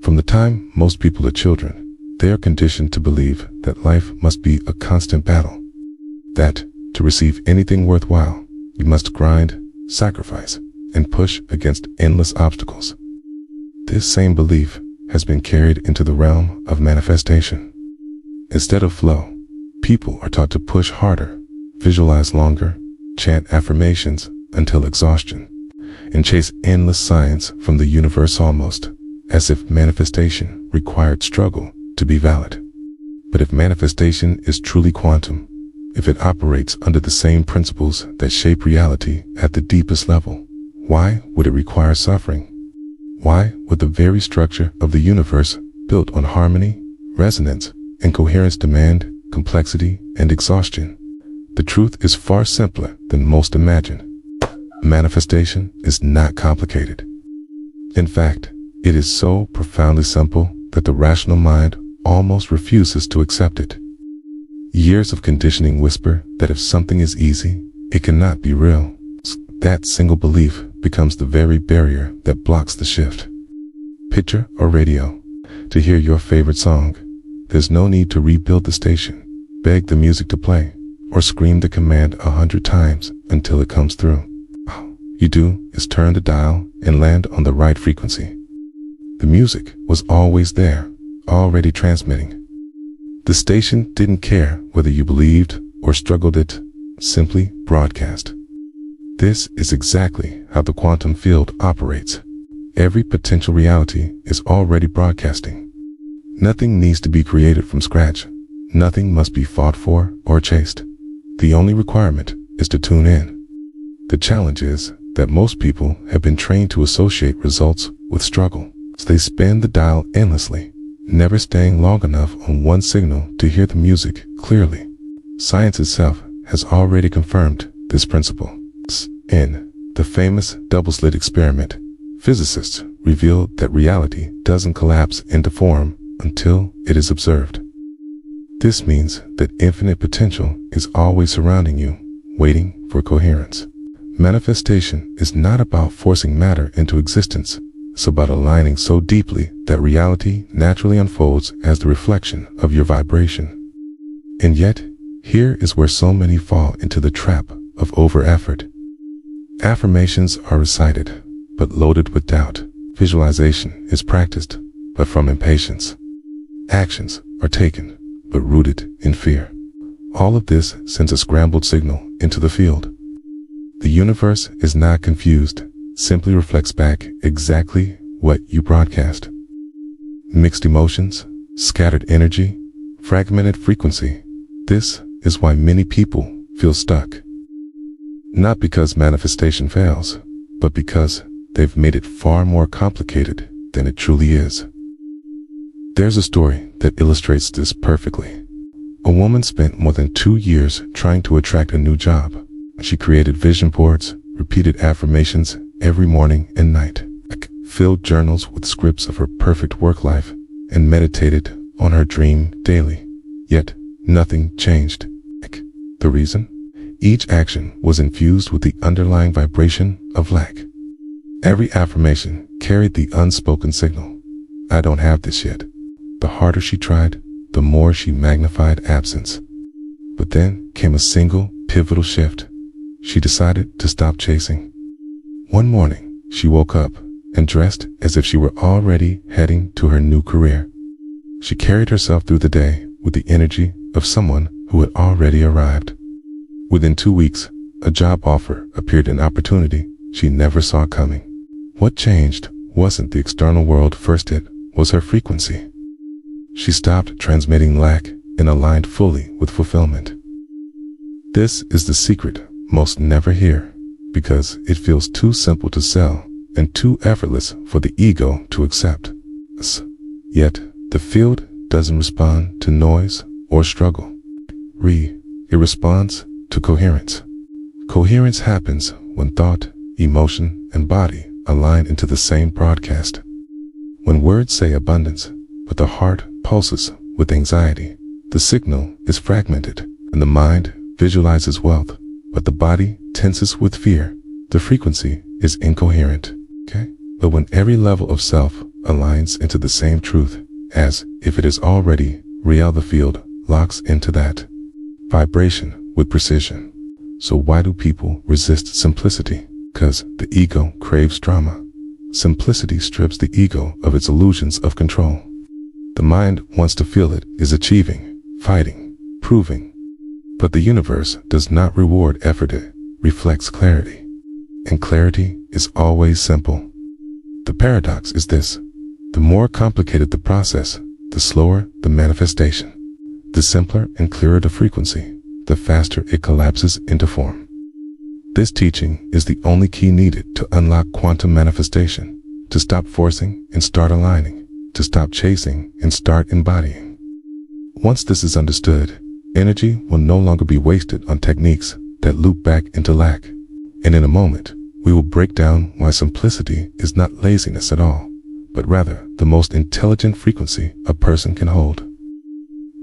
From the time most people are children, they are conditioned to believe that life must be a constant battle, that to receive anything worthwhile, you must grind, sacrifice, and push against endless obstacles. This same belief has been carried into the realm of manifestation. Instead of flow, people are taught to push harder, visualize longer, chant affirmations until exhaustion, and chase endless signs from the universe, almost as if manifestation required struggle to be valid. But if manifestation is truly quantum, if it operates under the same principles that shape reality at the deepest level, why would it require suffering? Why would the very structure of the universe, built on harmony, resonance, and coherence, demand complexity and exhaustion? The truth is far simpler than most imagine. Manifestation is not complicated. In fact, it is so profoundly simple that the rational mind almost refuses to accept it. Years of conditioning whisper that if something is easy, it cannot be real. That single belief becomes the very barrier that blocks the shift. Picture a radio. To hear your favorite song, there's no need to rebuild the station, beg the music to play, or scream the command 100 times until it comes through. All you do is turn the dial and land on the right frequency. The music was always there, already transmitting. The station didn't care whether you believed or struggled, it simply broadcast. This is exactly how the quantum field operates. Every potential reality is already broadcasting. Nothing needs to be created from scratch. Nothing must be fought for or chased. The only requirement is to tune in. The challenge is that most people have been trained to associate results with struggle, so they spin the dial endlessly, never staying long enough on one signal to hear the music clearly. Science itself has already confirmed this principle. In the famous double-slit experiment, physicists revealed that reality doesn't collapse into form until it is observed. This means that infinite potential is always surrounding you, waiting for coherence. Manifestation is not about forcing matter into existence. It's about aligning so deeply that reality naturally unfolds as the reflection of your vibration. And yet, here is where so many fall into the trap of over-effort. Affirmations are recited, but loaded with doubt. Visualization is practiced, but from impatience. Actions are taken, but rooted in fear. All of this sends a scrambled signal into the field. The universe is not confused, simply reflects back exactly what you broadcast. Mixed emotions, scattered energy, fragmented frequency. This is why many people feel stuck. Not because manifestation fails, but because they've made it far more complicated than it truly is. There's a story that illustrates this perfectly. A woman spent more than 2 years trying to attract a new job. She created vision boards, repeated affirmations every morning and night, filled journals with scripts of her perfect work life, and meditated on her dream daily. Yet, nothing changed. The reason? Each action was infused with the underlying vibration of lack. Every affirmation carried the unspoken signal, I don't have this yet. The harder she tried, the more she magnified absence. But then came a single pivotal shift. She decided to stop chasing. One morning, she woke up and dressed as if she were already heading to her new career. She carried herself through the day with the energy of someone who had already arrived. Within 2 weeks, a job offer appeared, an opportunity she never saw coming. What changed wasn't the external world first, it was her frequency. She stopped transmitting lack and aligned fully with fulfillment. This is the secret most never hear, because it feels too simple to sell and too effortless for the ego to accept. Yet, the field doesn't respond to noise or struggle. It responds to coherence. Coherence happens when thought, emotion, and body align into the same broadcast. When words say abundance, but the heart pulses with anxiety, the signal is fragmented, and the mind visualizes wealth, but the body tenses with fear. The frequency is incoherent. But when every level of self aligns into the same truth as if it is already real. The field locks into that vibration with precision. So why do people resist simplicity? Because the ego craves drama. Simplicity strips the ego of its illusions of control. The mind wants to feel it is achieving, fighting, proving. But the universe does not reward effort, it reflects clarity. And clarity is always simple. The paradox is this: the more complicated the process, the slower the manifestation. The simpler and clearer the frequency, the faster it collapses into form. This teaching is the only key needed to unlock quantum manifestation, to stop forcing and start aligning, to stop chasing and start embodying. Once this is understood, energy will no longer be wasted on techniques that loop back into lack. And in a moment, we will break down why simplicity is not laziness at all, but rather the most intelligent frequency a person can hold.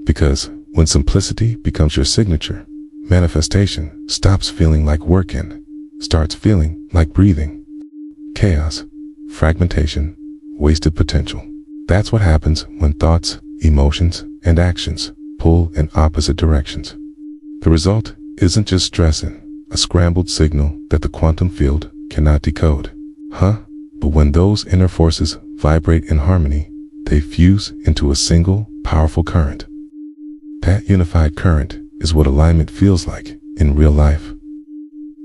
Because when simplicity becomes your signature, manifestation stops feeling like work and starts feeling like breathing. Chaos, fragmentation, wasted potential. That's what happens when thoughts, emotions, and actions pull in opposite directions. The result isn't just stress and a scrambled signal that the quantum field cannot decode. But when those inner forces vibrate in harmony, they fuse into a single, powerful current. That unified current is what alignment feels like in real life.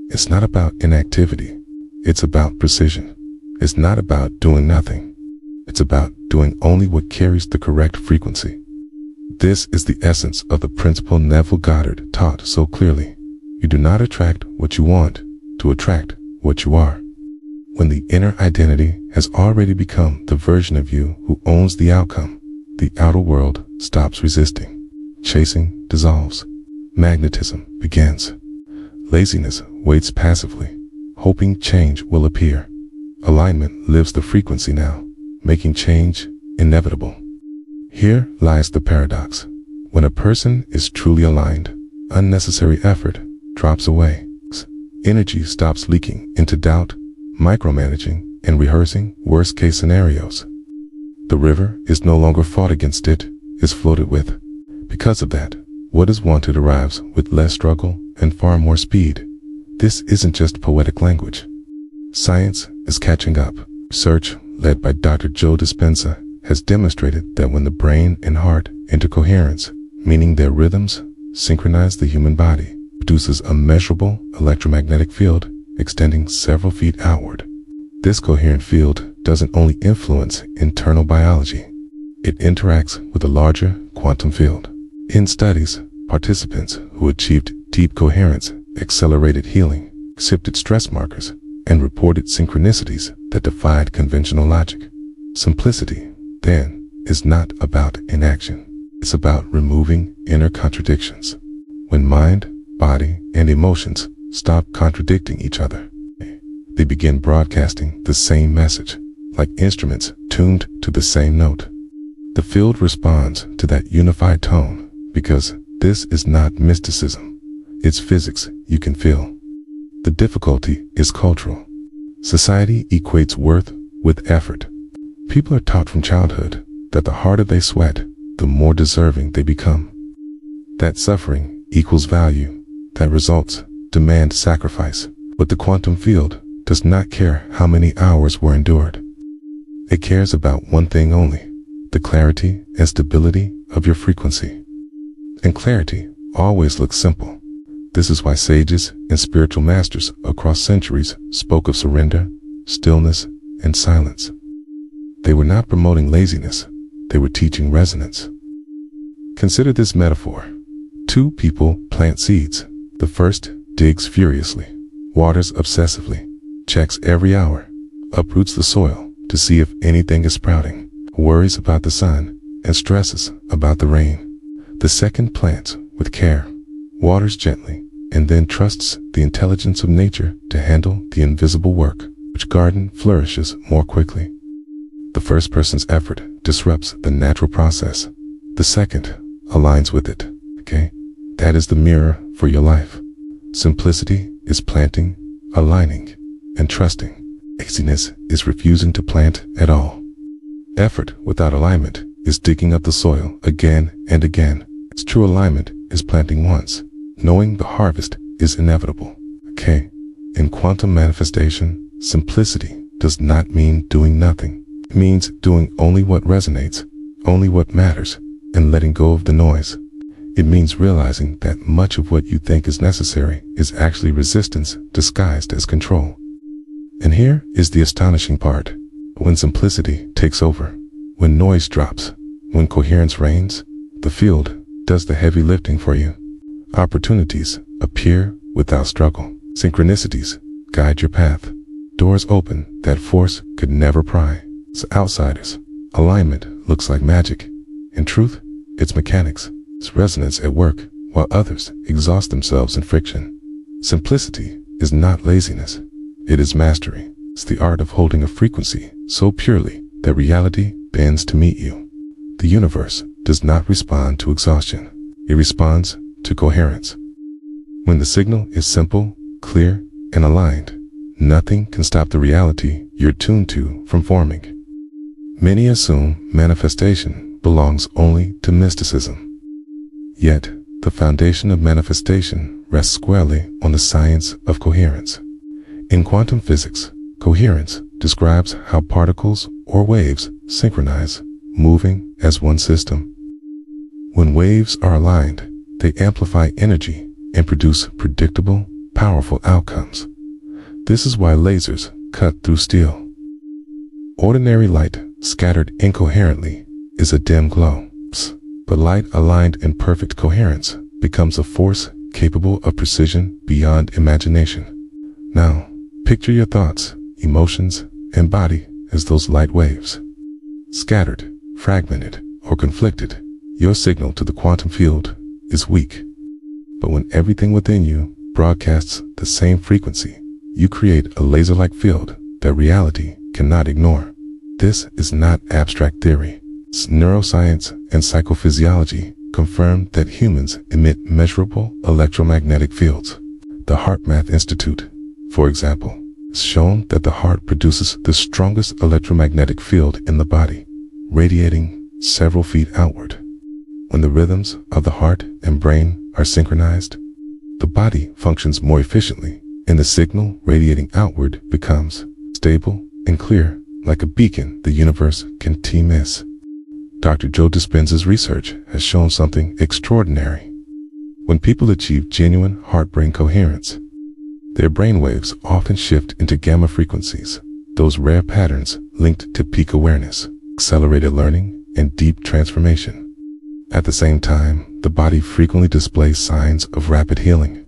It's not about inactivity. It's about precision. It's not about doing nothing. It's about doing only what carries the correct frequency. This is the essence of the principle Neville Goddard taught so clearly. You do not attract what you want to attract what you are. When the inner identity has already become the version of you who owns the outcome, the outer world stops resisting. Chasing dissolves. Magnetism begins. Laziness waits passively, hoping change will appear. Alignment lives the frequency now, making change inevitable. Here lies the paradox. When a person is truly aligned, unnecessary effort drops away. Energy stops leaking into doubt, micromanaging, and rehearsing worst-case scenarios. The river is no longer fought against, it is floated with. Because of that, what is wanted arrives with less struggle and far more speed. This isn't just poetic language. Science is catching up. Research, led by Dr. Joe Dispenza, has demonstrated that when the brain and heart enter coherence, meaning their rhythms synchronize the human body, produces a measurable electromagnetic field extending several feet outward. This coherent field doesn't only influence internal biology, it interacts with a larger quantum field. In studies, participants who achieved deep coherence accelerated healing, exhibited stress markers, and reported synchronicities that defied conventional logic. Simplicity, then, is not about inaction. It's about removing inner contradictions. When mind, body, and emotions stop contradicting each other, they begin broadcasting the same message, like instruments tuned to the same note. The field responds to that unified tone because this is not mysticism. It's physics you can feel. The difficulty is cultural. Society equates worth with effort. People are taught from childhood that the harder they sweat, the more deserving they become. That suffering equals value, that results demand sacrifice. But the quantum field does not care how many hours were endured. It cares about one thing only: the clarity and stability of your frequency. And clarity always looks simple. This is why sages and spiritual masters across centuries spoke of surrender, stillness, and silence. They were not promoting laziness, they were teaching resonance. Consider this metaphor. Two people plant seeds. The first digs furiously, waters obsessively, checks every hour, uproots the soil to see if anything is sprouting, worries about the sun, and stresses about the rain. The second plants with care, waters gently, and then trusts the intelligence of nature to handle the invisible work, which garden flourishes more quickly. The first person's effort disrupts the natural process. The second aligns with it. Okay? That is the mirror for your life. Simplicity is planting, aligning, and trusting. Laziness is refusing to plant at all. Effort without alignment is digging up the soil again and again. Its true alignment is planting once, knowing the harvest is inevitable. Okay. In quantum manifestation, simplicity does not mean doing nothing. It means doing only what resonates, only what matters, and letting go of the noise. It means realizing that much of what you think is necessary is actually resistance disguised as control. And here is the astonishing part. When simplicity takes over, when noise drops, when coherence reigns, the field does the heavy lifting for you. Opportunities appear without struggle. Synchronicities guide your path. Doors open that force could never pry. As outsiders, alignment looks like magic. In truth, it's mechanics. It's resonance at work, while others exhaust themselves in friction. Simplicity is not laziness. It is mastery. It's the art of holding a frequency so purely that reality bends to meet you. The universe does not respond to exhaustion. It responds to coherence. When the signal is simple, clear, and aligned, nothing can stop the reality you're tuned to from forming. Many assume manifestation belongs only to mysticism. Yet, the foundation of manifestation rests squarely on the science of coherence. In quantum physics, coherence describes how particles or waves synchronize, moving as one system. When waves are aligned, they amplify energy and produce predictable, powerful outcomes. This is why lasers cut through steel. Ordinary light scattered incoherently is a dim glow. But light aligned in perfect coherence becomes a force capable of precision beyond imagination. Now, picture your thoughts, emotions, and body as those light waves. Scattered, fragmented, or conflicted, your signal to the quantum field is weak. But when everything within you broadcasts the same frequency, you create a laser-like field that reality cannot ignore. This is not abstract theory. Neuroscience and psychophysiology confirm that humans emit measurable electromagnetic fields. The HeartMath Institute, for example, has shown that the heart produces the strongest electromagnetic field in the body, radiating several feet outward. When the rhythms of the heart and brain are synchronized, the body functions more efficiently, and the signal radiating outward becomes stable and clear, like a beacon the universe can miss. Dr. Joe Dispenza's research has shown something extraordinary. When people achieve genuine heart-brain coherence, their brainwaves often shift into gamma frequencies, those rare patterns linked to peak awareness, accelerated learning, and deep transformation. At the same time, the body frequently displays signs of rapid healing.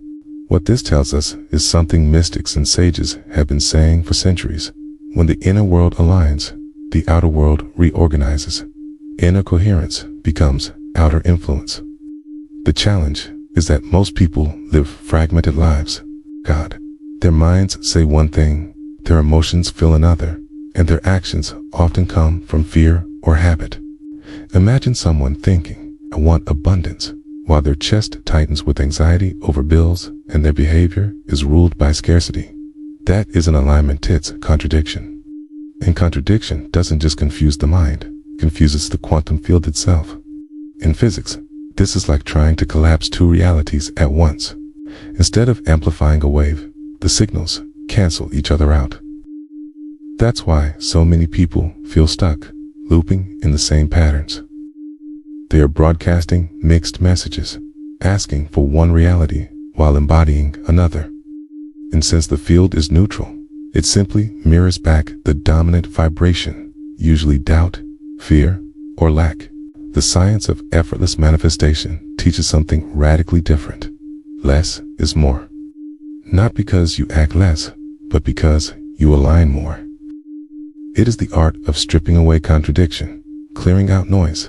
What this tells us is something mystics and sages have been saying for centuries. When the inner world aligns, the outer world reorganizes. Inner coherence becomes outer influence. The challenge is that most people live fragmented lives. Their minds say one thing, their emotions feel another, and their actions often come from fear or habit. Imagine someone thinking, "I want abundance," while their chest tightens with anxiety over bills and their behavior is ruled by scarcity. That is an alignment tits contradiction. And contradiction doesn't just confuse the mind, it confuses the quantum field itself. In physics, this is like trying to collapse two realities at once. Instead of amplifying a wave, the signals cancel each other out. That's why so many people feel stuck, looping in the same patterns. They are broadcasting mixed messages, asking for one reality while embodying another. And since the field is neutral, it simply mirrors back the dominant vibration, usually doubt, fear, or lack. The science of effortless manifestation teaches something radically different. Less is more. Not because you act less, but because you align more. It is the art of stripping away contradiction, clearing out noise,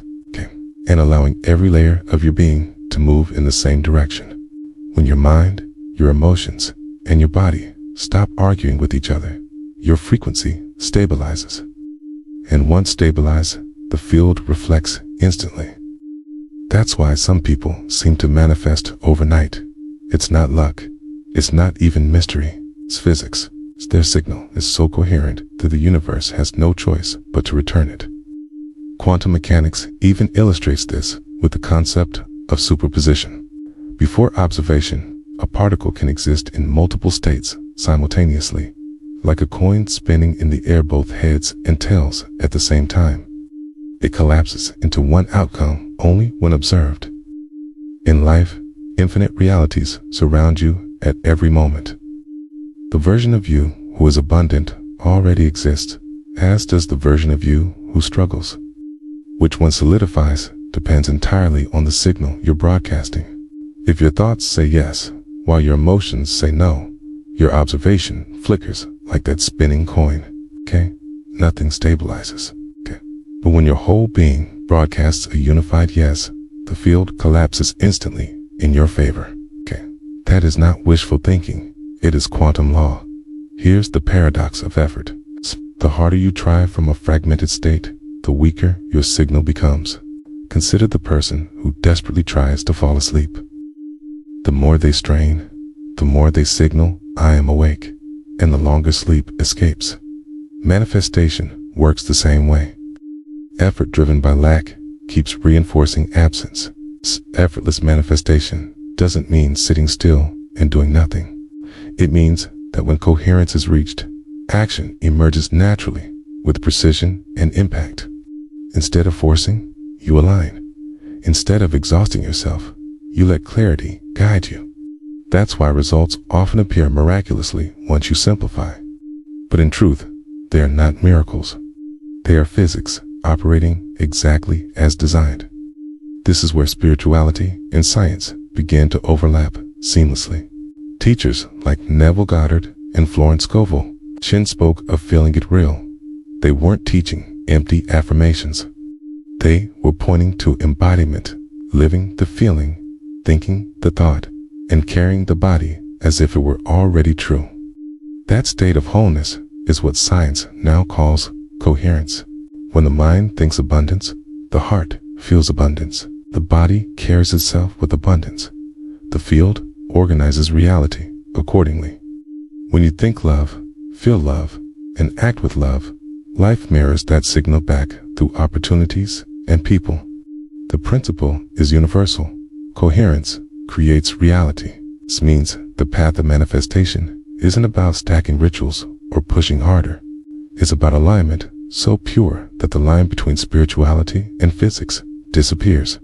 and allowing every layer of your being to move in the same direction. When your mind, your emotions, and your body stop arguing with each other, your frequency stabilizes. And once stabilized, the field reflects instantly. That's why some people seem to manifest overnight. It's not luck. It's not even mystery. It's physics. Their signal is so coherent that the universe has no choice but to return it. Quantum mechanics even illustrates this with the concept of superposition. Before observation, a particle can exist in multiple states simultaneously, like a coin spinning in the air, both heads and tails at the same time. It collapses into one outcome only when observed. In life, infinite realities surround you at every moment. The version of you who is abundant already exists, as does the version of you who struggles. Which one solidifies depends entirely on the signal you're broadcasting. If your thoughts say yes, while your emotions say no, your observation flickers like that spinning coin, okay? Nothing stabilizes, okay? But when your whole being broadcasts a unified yes, the field collapses instantly in your favor, okay? That is not wishful thinking, it is quantum law. Here's the paradox of effort. The harder you try from a fragmented state, the weaker your signal becomes. Consider the person who desperately tries to fall asleep. The more they strain, the more they signal, "I am awake," and the longer sleep escapes. Manifestation works the same way. Effort driven by lack keeps reinforcing absence. Effortless manifestation doesn't mean sitting still and doing nothing. It means that when coherence is reached, action emerges naturally with precision and impact. Instead of forcing, you align. Instead of exhausting yourself, you let clarity guide you. That's why results often appear miraculously once you simplify. But in truth, they are not miracles. They are physics operating exactly as designed. This is where spirituality and science begin to overlap seamlessly. Teachers like Neville Goddard and Florence Scovel Chin spoke of feeling it real. They weren't teaching empty affirmations. They were pointing to embodiment, living the feeling, thinking the thought, and carrying the body as if it were already true. That state of wholeness is what science now calls coherence. When the mind thinks abundance, the heart feels abundance. The body carries itself with abundance. The field organizes reality accordingly. When you think love, feel love, and act with love, life mirrors that signal back through opportunities and people. The principle is universal. Coherence creates reality. This means the path of manifestation isn't about stacking rituals or pushing harder. It's about alignment so pure that the line between spirituality and physics disappears.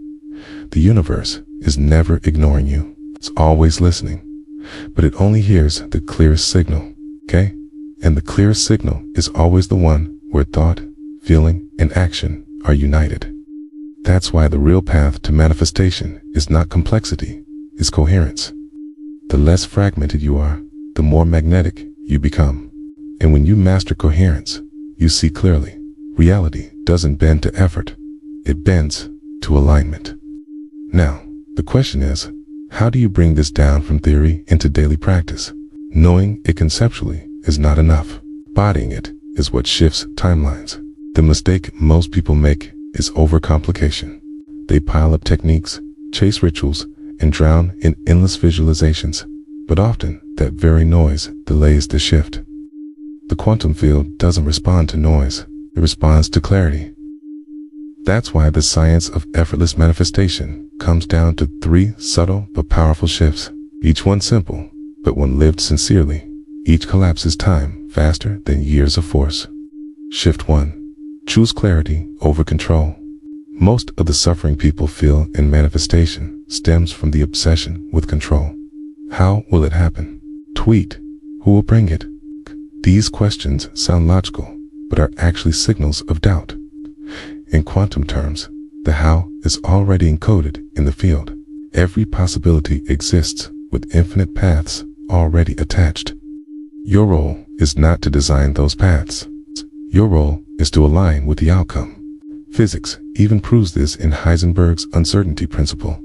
The universe is never ignoring you. It's always listening, but it only hears the clearest signal, okay? And the clearest signal is always the one where thought, feeling, and action are united. That's why the real path to manifestation is not complexity, it's coherence. The less fragmented you are, the more magnetic you become. And when you master coherence, you see clearly. Reality doesn't bend to effort, it bends to alignment. Now, the question is, how do you bring this down from theory into daily practice? Knowing it conceptually is not enough. Bodying it is what shifts timelines. The mistake most people make is overcomplication. They pile up techniques, chase rituals, and drown in endless visualizations. But often, that very noise delays the shift. The quantum field doesn't respond to noise, it responds to clarity. That's why the science of effortless manifestation comes down to 3 subtle but powerful shifts, each one simple, but when lived sincerely, each collapses time faster than years of force. Shift 1. Choose clarity over control. Most of the suffering people feel in manifestation stems from the obsession with control. How will it happen? Tweet. Who will bring it? These questions sound logical, but are actually signals of doubt. In quantum terms, the how is already encoded in the field. Every possibility exists with infinite paths already attached. Your role is not to design those paths. Your role is to align with the outcome. Physics even proves this in Heisenberg's uncertainty principle.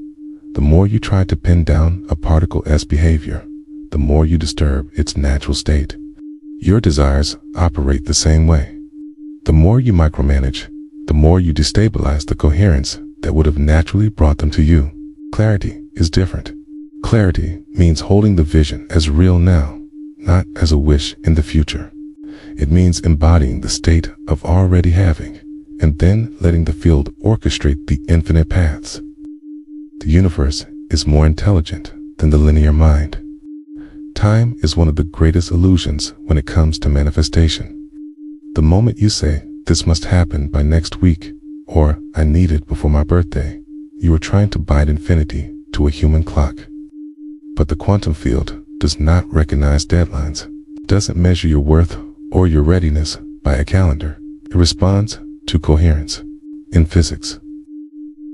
The more you try to pin down a particle's behavior, the more you disturb its natural state. Your desires operate the same way. The more you micromanage, the more you destabilize the coherence that would have naturally brought them to you. Clarity is different. Clarity means holding the vision as real now, not as a wish in the future. It means embodying the state of already having, and then letting the field orchestrate the infinite paths. The universe is more intelligent than the linear mind. Time is one of the greatest illusions when it comes to manifestation. The moment you say, "This must happen by next week," or "I need it before my birthday," you are trying to bind infinity to a human clock. But the quantum field does not recognize deadlines, doesn't measure your worth or your readiness by a calendar. It responds to coherence. In physics,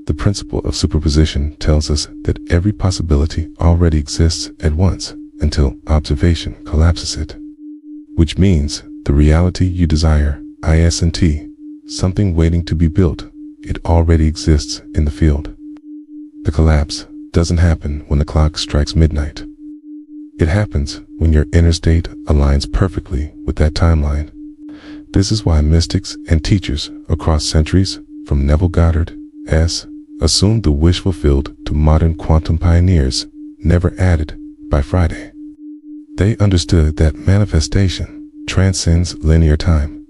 the principle of superposition tells us that every possibility already exists at once until observation collapses it. Which means the reality you desire, ISNT, something waiting to be built, it already exists in the field. The collapse doesn't happen when the clock strikes midnight. It happens when your inner state aligns perfectly with that timeline. This is why mystics and teachers across centuries, from Neville Goddard S., assumed the wish fulfilled to modern quantum pioneers, never added by Friday. They understood that manifestation transcends linear time.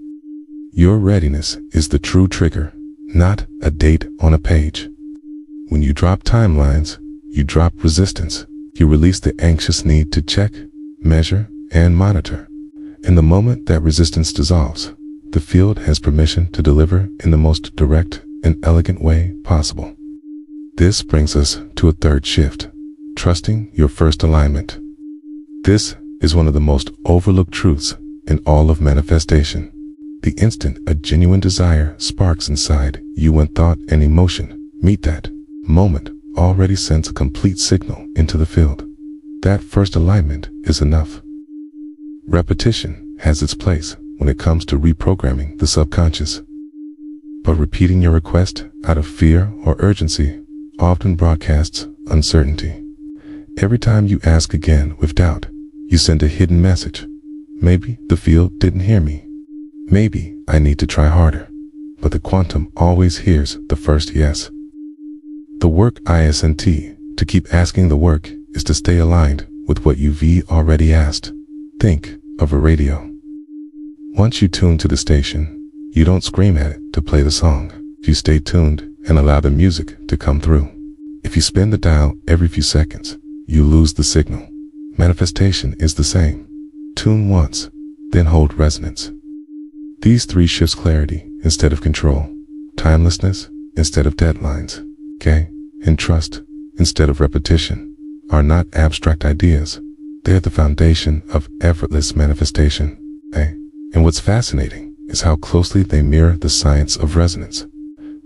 Your readiness is the true trigger, not a date on a page. When you drop timelines, you drop resistance. You release the anxious need to check, measure, and monitor. In the moment that resistance dissolves, the field has permission to deliver in the most direct and elegant way possible. This brings us to a third shift, trusting your first alignment. This is one of the most overlooked truths in all of manifestation. The instant a genuine desire sparks inside you when thought and emotion meet, that moment already sends a complete signal into the field. That first alignment is enough. Repetition has its place when it comes to reprogramming the subconscious. But repeating your request out of fear or urgency often broadcasts uncertainty. Every time you ask again with doubt, you send a hidden message. Maybe the field didn't hear me. Maybe I need to try harder. But the quantum always hears the first yes. The work ISNT to keep asking the work is to stay aligned with what you've already asked. Think of a radio. Once you tune to the station, you don't scream at it to play the song. You stay tuned and allow the music to come through. If you spin the dial every few seconds, you lose the signal. Manifestation is the same. Tune once, then hold resonance. These three shifts: clarity instead of control, timelessness instead of deadlines, and trust instead of repetition, are not abstract ideas. They're the foundation of effortless manifestation. And what's fascinating is how closely they mirror the science of resonance.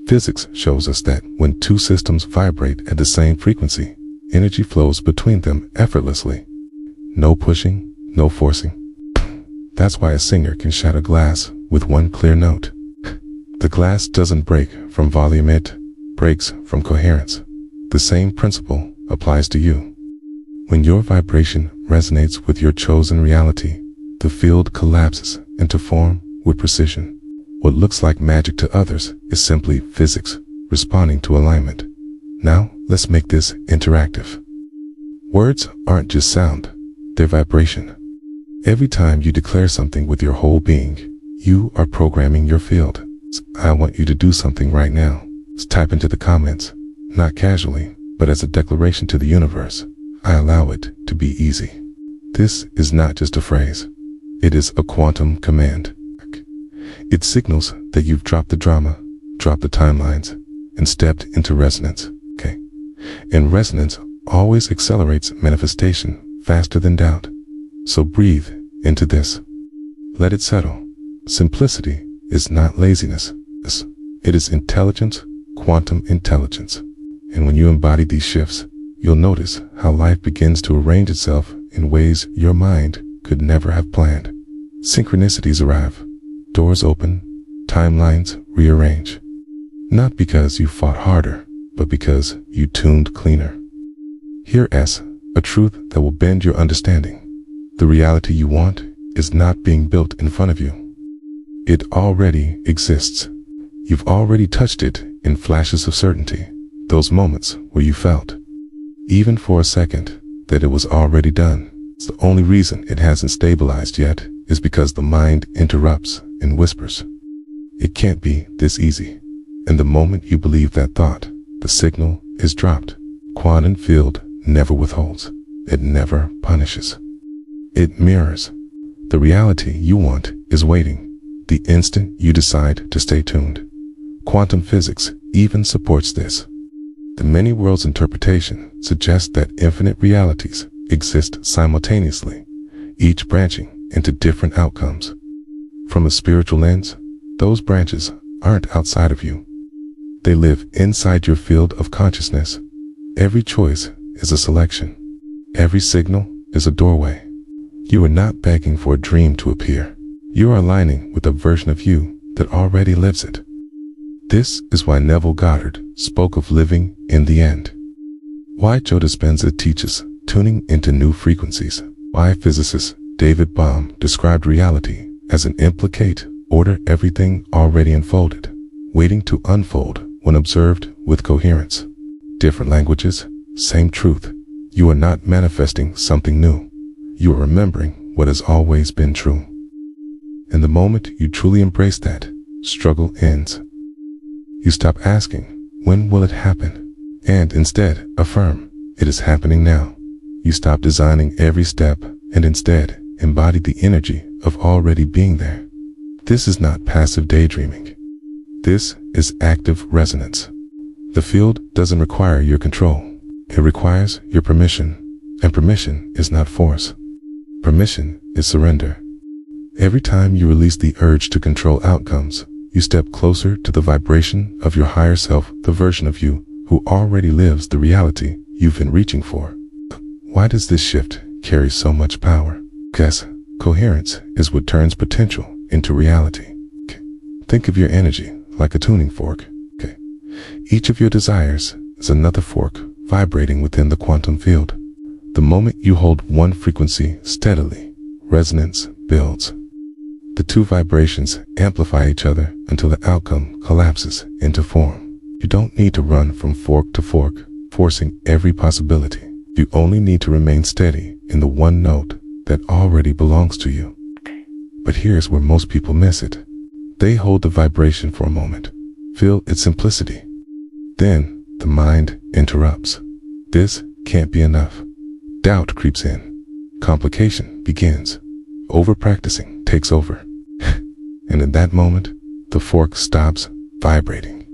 Physics shows us that when two systems vibrate at the same frequency, energy flows between them effortlessly. No pushing, no forcing. That's why a singer can shatter glass with one clear note. The glass doesn't break from volume, it breaks from coherence. The same principle applies to you. When your vibration resonates with your chosen reality, the field collapses into form with precision. What looks like magic to others is simply physics responding to alignment. Now, let's make this interactive. Words aren't just sound, they're vibration. Every time you declare something with your whole being, you are programming your field. I want you to do something right now. Type into the comments, not casually, but as a declaration to the universe. I allow it to be easy. This is not just a phrase. It is a quantum command. It signals that you've dropped the drama, dropped the timelines, and stepped into resonance. And resonance always accelerates manifestation faster than doubt. So breathe into this. Let it settle. Simplicity is not laziness. It is intelligence, quantum intelligence. And when you embody these shifts, you'll notice how life begins to arrange itself in ways your mind could never have planned. Synchronicities arrive, doors open, timelines rearrange. Not because you fought harder, but because you tuned cleaner. Hear a truth that will bend your understanding. The reality you want is not being built in front of you. It already exists. You've already touched it in flashes of certainty, those moments where you felt, even for a second, that it was already done. It's the only reason it hasn't stabilized yet is because the mind interrupts and whispers. It can't be this easy. And the moment you believe that thought, the signal is dropped. Quantum field never withholds. It never punishes. It mirrors. The reality you want is waiting the instant you decide to stay tuned. Quantum physics even supports this. The many worlds interpretation suggests that infinite realities exist simultaneously, each branching into different outcomes. From a spiritual lens, those branches aren't outside of you. They live inside your field of consciousness. Every choice is a selection. Every signal is a doorway. You are not begging for a dream to appear. You are aligning with a version of you that already lives it. This is why Neville Goddard spoke of living in the end. Why Joe Dispenza teaches tuning into new frequencies. Why physicist David Bohm described reality as an implicate order, everything already unfolded, waiting to unfold when observed with coherence. Different languages, same truth. You are not manifesting something new. You are remembering what has always been true. And the moment you truly embrace that, struggle ends. You stop asking, when will it happen? And instead affirm, it is happening now. You stop designing every step and instead embody the energy of already being there. This is not passive daydreaming. This is active resonance. The field doesn't require your control. It requires your permission. And permission is not force. Permission is surrender. Every time you release the urge to control outcomes, you step closer to the vibration of your higher self, the version of you who already lives the reality you've been reaching for. Why does this shift carry so much power? Because coherence is what turns potential into reality. Think of your energy like a tuning fork. Each of your desires is another fork vibrating within the quantum field. The moment you hold one frequency steadily, resonance builds. The two vibrations amplify each other until the outcome collapses into form. You don't need to run from fork to fork, forcing every possibility. You only need to remain steady in the one note that already belongs to you. But here's where most people miss it. They hold the vibration for a moment, feel its simplicity. Then the mind interrupts. This can't be enough. Doubt creeps in. Complication begins. Over-practicing takes over. And in that moment, the fork stops vibrating.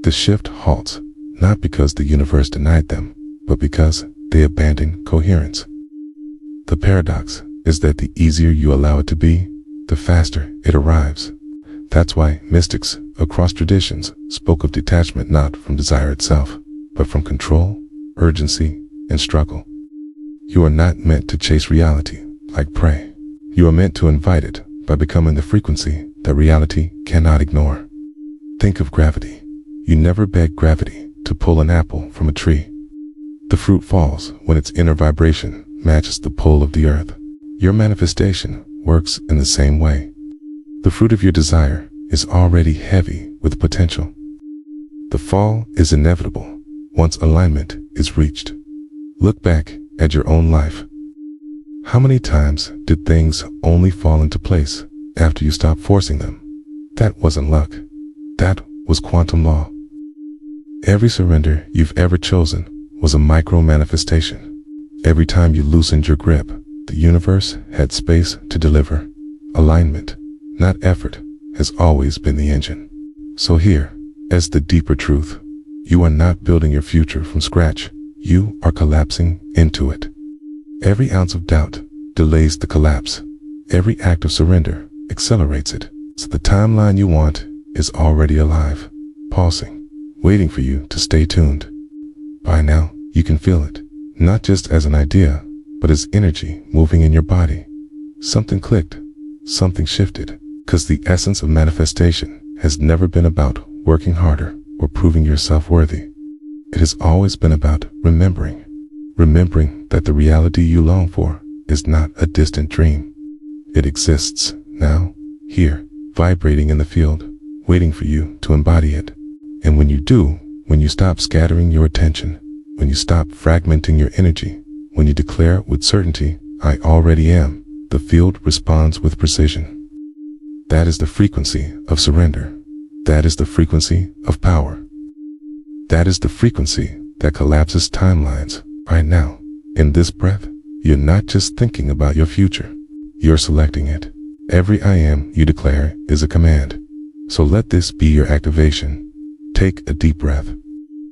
The shift halts, not because the universe denied them, but because they abandoned coherence. The paradox is that the easier you allow it to be, the faster it arrives. That's why mystics across traditions spoke of detachment not from desire itself, but from control, urgency, and struggle. You are not meant to chase reality like prey. You are meant to invite it by becoming the frequency that reality cannot ignore. Think of gravity. You never beg gravity to pull an apple from a tree. The fruit falls when its inner vibration matches the pull of the earth. Your manifestation works in the same way. The fruit of your desire is already heavy with potential. The fall is inevitable once alignment is reached. Look back at your own life. How many times did things only fall into place after you stopped forcing them? That wasn't luck. That was quantum law. Every surrender you've ever chosen was a micro-manifestation. Every time you loosened your grip, the universe had space to deliver. Alignment, not effort, has always been the engine. So here, as the deeper truth, you are not building your future from scratch. You are collapsing into it. Every ounce of doubt delays the collapse. Every act of surrender accelerates it. So the timeline you want is already alive, pulsing, waiting for you to stay tuned. By now, you can feel it, not just as an idea, but as energy moving in your body. Something clicked, something shifted, because the essence of manifestation has never been about working harder or proving yourself worthy. It has always been about remembering that the reality you long for is not a distant dream. It exists now, here, vibrating in the field, waiting for you to embody it. And when you do, when you stop scattering your attention, when you stop fragmenting your energy, when you declare with certainty, I already am, the field responds with precision. That is the frequency of surrender. That is the frequency of power. That is the frequency that collapses timelines right now. In this breath, you're not just thinking about your future. You're selecting it. Every I am you declare is a command. So let this be your activation. Take a deep breath.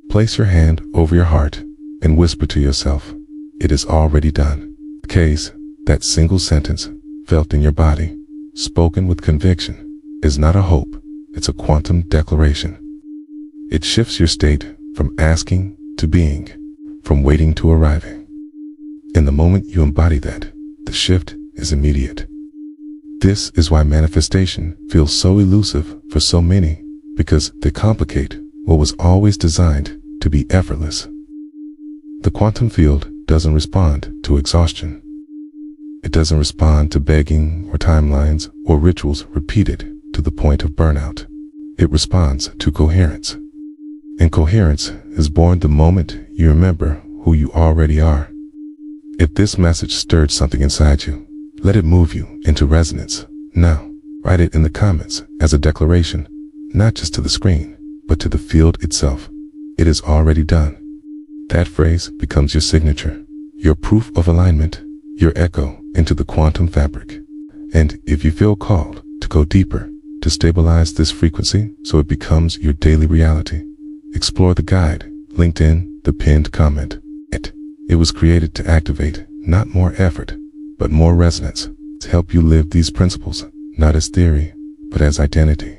Place your hand over your heart and whisper to yourself, it is already done. Case, that single sentence, felt in your body, spoken with conviction, is not a hope, it's a quantum declaration. It shifts your state from asking to being, from waiting to arriving. In the moment you embody that, the shift is immediate. This is why manifestation feels so elusive for so many, because they complicate what was always designed to be effortless. The quantum field doesn't respond to exhaustion. It doesn't respond to begging or timelines or rituals repeated to the point of burnout. It responds to coherence. And coherence is born the moment you remember who you already are. If this message stirred something inside you, let it move you into resonance. Now, write it in the comments as a declaration, not just to the screen, but to the field itself. It is already done. That phrase becomes your signature, your proof of alignment, your echo into the quantum fabric. And if you feel called to go deeper, to stabilize this frequency so it becomes your daily reality, explore the guide linked in the pinned comment. It was created to activate not more effort, but more resonance, to help you live these principles, not as theory, but as identity.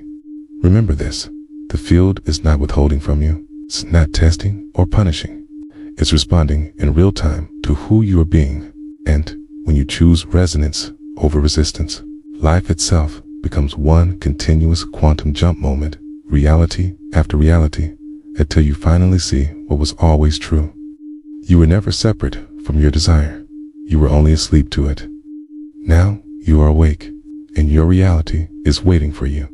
Remember this, the field is not withholding from you, it's not testing or punishing. It's responding in real time to who you are being. And when you choose resonance over resistance, life itself becomes one continuous quantum jump moment, reality after reality, until you finally see what was always true. You were never separate from your desire. You were only asleep to it. Now you are awake, and your reality is waiting for you.